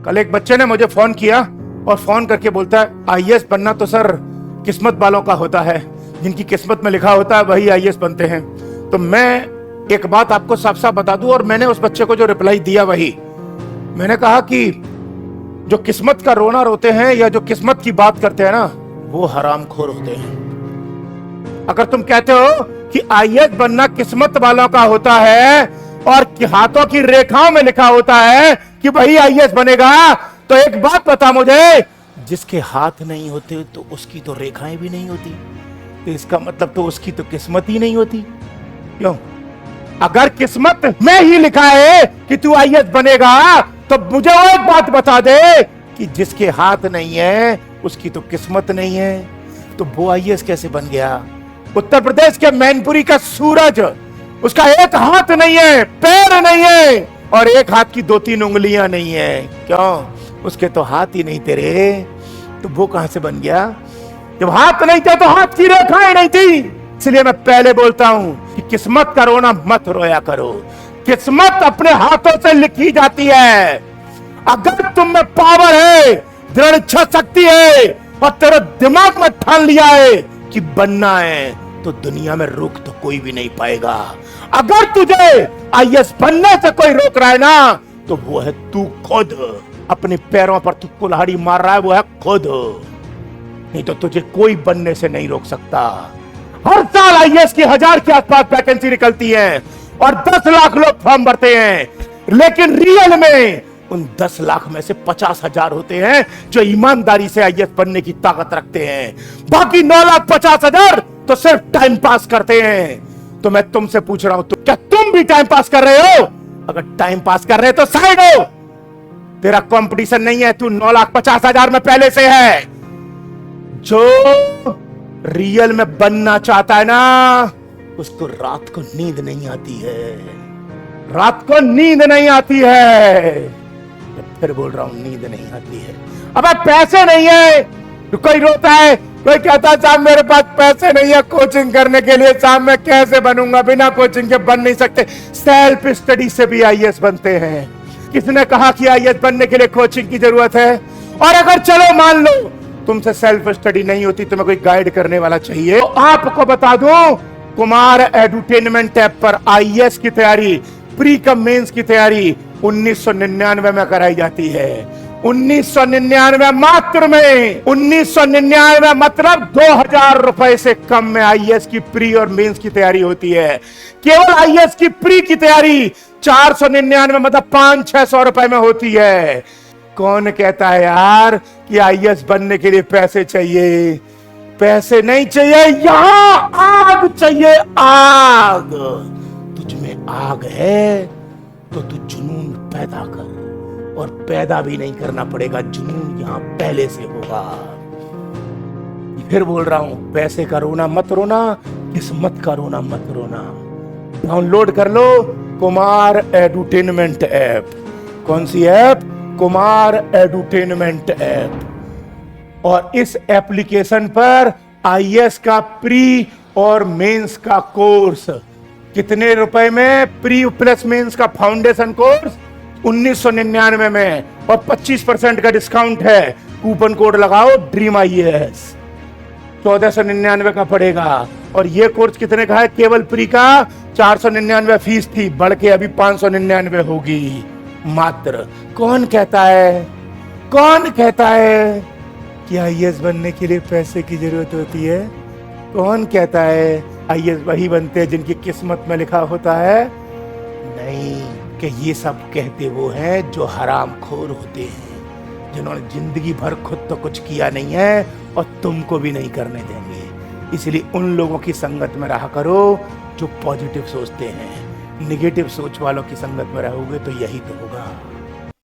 कल एक बच्चे ने मुझे फोन किया और फोन करके बोलता है आईएएस बनना तो सर किस्मत वालों का होता है, जिनकी किस्मत में लिखा होता है वही आईएएस बनते हैं। तो मैं एक बात आपको साफ साफ बता दूं, और मैंने उस बच्चे को जो रिप्लाई दिया वही मैंने कहा कि जो किस्मत का रोना रोते हैं या जो किस्मत की बात करते हैं ना, वो हरामखोर होते हैं। अगर तुम कहते हो कि आईएएस बनना किस्मत वालों का होता है और हाथों की रेखाओं में लिखा होता है कि वही आईएएस बनेगा, तो एक बात बता मुझे, जिसके हाथ नहीं होते तो उसकी तो रेखाएं भी नहीं होती, तो इसका मतलब तो उसकी तो किस्मत ही नहीं होती। क्यों? अगर किस्मत में ही लिखा है कि तू आईएएस बनेगा, तो मुझे वो एक बात बता दे कि जिसके हाथ नहीं है उसकी तो किस्मत नहीं है, तो वो आईएएस कैसे बन गया? उत्तर प्रदेश के मैनपुरी का सूरज, उसका एक हाथ नहीं है, पैर नहीं है और एक हाथ की 2-3 उंगलियां नहीं है। क्यों? उसके तो हाथ ही नहीं तेरे, तो वो कहां से बन गया? जब हाथ नहीं थे तो हाथ की रेखाएं नहीं थी। इसलिए मैं पहले बोलता हूं कि किस्मत का रोना मत रोया करो, किस्मत अपने हाथों से लिखी जाती है। अगर तुम में पावर है, दृढ़ इच्छा शक्ति है और तेरे दिमाग में ठान लिया है कि बनना है, तो दुनिया में रोक तो कोई भी नहीं पाएगा। अगर तुझे आईएएस बनने से कोई रोक रहा है ना, तो वो है तू खुद। अपने पैरों पर तू कुल्हाड़ी मार रहा है, वो है खुद। नहीं तो तुझे कोई बनने से नहीं रोक सकता। हर साल आईएएस की 1000 के आसपास वैकेंसी निकलती है और 10 लाख लोग फॉर्म भरते हैं, लेकिन रियल में उन 10 लाख में से 50,000 होते हैं जो ईमानदारी से आईएएस बनने की ताकत रखते हैं। बाकी 9,50,000 तो सिर्फ टाइम पास करते हैं। तो मैं तुमसे पूछ रहा हूं, तो क्या तुम भी टाइम पास कर रहे हो? अगर टाइम पास कर रहे हो तो साइड हो, तेरा कंपटीशन नहीं है, तू 9,50,000 में पहले से है। जो रियल में बनना चाहता है ना, उसको रात को नींद नहीं आती है, रात को नींद नहीं आती है। फिर बोल रहा हूं, नींद नहीं आती है। अबे पैसे नहीं है, कोई रोता है, कोई कहता है साहब मेरे पास पैसे नहीं है कोचिंग करने के लिए, साहब मैं कैसे बनूंगा, बिना कोचिंग के बन नहीं सकते। सेल्फ स्टडी से भी आईएएस बनते हैं। किसने कहा कि आईएएस बनने के लिए कोचिंग की जरूरत है? और अगर चलो मान लो तुमसे सेल्फ स्टडी नहीं होती, तुम्हें कोई गाइड करने वाला चाहिए, तो आपको बता दूं, कुमार एडुटेनमेंट ऐप पर आईएएस की तैयारी, प्री कम मेंस की तैयारी 1999 में कराई जाती है। 1999 मात्र में, 1999 मतलब 2000 रुपए से कम में आईएएस की प्री और मेंस की तैयारी होती है। केवल आईएएस की प्री की तैयारी 499 मतलब 500-600 रुपए में होती है। कौन कहता है यार कि आईएएस बनने के लिए पैसे चाहिए? पैसे नहीं चाहिए, यहां आग चाहिए, आग। तुझ में आग है तो तू जुनून पैदा कर, और पैदा भी नहीं करना पड़ेगा, जुनून यहां पहले से होगा। फिर बोल रहा हूं, पैसे का रोना मत रोना, किस्मत का रोना मत रोना। डाउनलोड कर लो कुमार एडुटेनमेंट ऐप। कौन सी ऐप? Kumar edutainment app. और इस एप्लीकेशन पर आईएएस का प्री और मेंस का कोर्स कितने रुपए में? प्री प्लस मेंस का फाउंडेशन कोर्स 1999 में, और 25% का डिस्काउंट है। कूपन कोड लगाओ ड्रीम आईएएस, 1499 का पड़ेगा। और ये कोर्स कितने का है? केवल प्री का 499 फीस थी, बढ़ के अभी 599 होगी मात्र। कौन कहता है, कौन कहता है कि आईएएस बनने के लिए पैसे की जरूरत होती है? कौन कहता है आईएएस वही बनते हैं जिनकी किस्मत में लिखा होता है? नहीं, कि ये सब कहते वो हैं जो हरामखोर होते हैं, जिन्होंने जिंदगी भर खुद तो कुछ किया नहीं है और तुमको भी नहीं करने देंगे। इसलिए उन लोगों की संगत में रहा करो जो पॉजिटिव सोचते हैं। निगेटिव सोच वालों की संगत में रहोगे तो यही तो होगा।